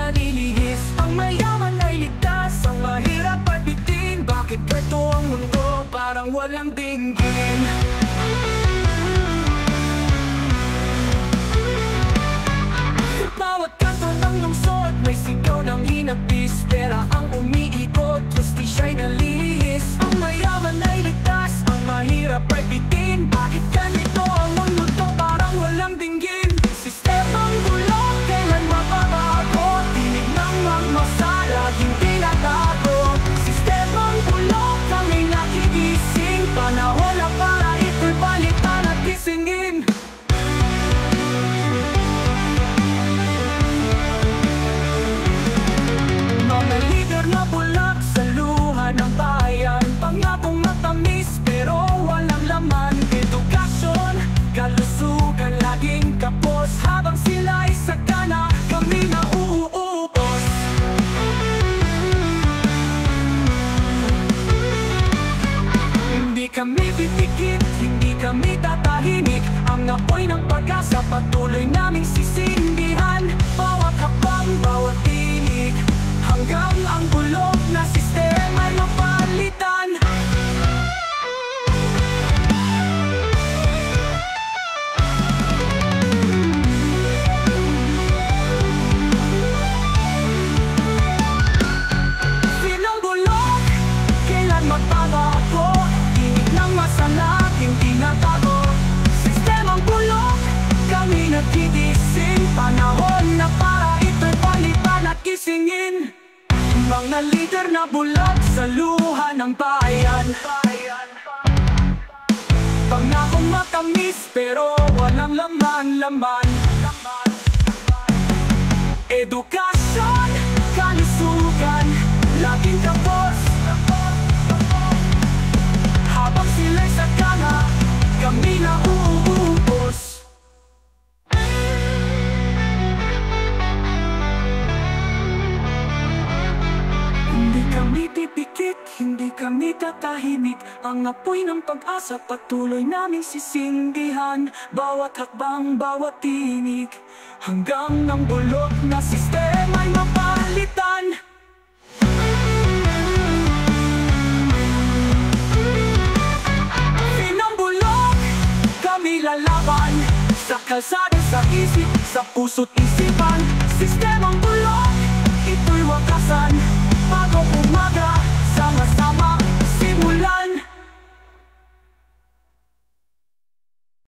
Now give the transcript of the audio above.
nalilihis. Ang mayaman ay ligtas, ang mahirap ay bitin. Bakit ganito ang mundo, parang walang dinggin? Bawat kanto ng lungsod, may sigaw ng hinagpis. Pera ang umiikot, justisya'y nalilihis. Ang mayaman ay ligtas, ang mahirap ay bitin. Bakit ganito ang mundo, parang walang dinggin? Sistemang bulok, kailan mababago? Tinig ng magmasala, hindi natago. Sistemang bulok, kami nakigising. Panahon na para ito'y palitan at gisingin. Mga lider na bulag sa luha ng bayan. Pangakong matamis pero walang laman. Edukasyon, kalusugan, laging kapos. Habang sila'y sakana, kami na uuupos. Hindi kami titikit, hindi kami tatahimik. Ang apoy ng pag-asa patuloy naming sisindihan. Bawat hakbang, bawat tinig, hanggang ang bulok na sistema'y mapalitan. Sinong bulok, kailan magbabago? Tinig ng masala, hindi natago. Sistemang bulok, kami nagtigising. Panahon na para ito'y palitan at gisingin. Mga lider na bulag sa luha ng bayan. Pangakong matamis pero walang laman. Edukasyon, kalusugan, laging kapos. Habang sila'y sakana, kami na uuupos. Hindi kami pipikit, hindi kami tatahimik. Ang apoy ng pag-asa patuloy naming sisindihan. Bawat hakbang, bawat tinig, hanggang ang bulok na sistema'y mapalitan. Pinambulok, kami lalaban. Sa kalsada, sa isip, sa puso't isipan. Sistema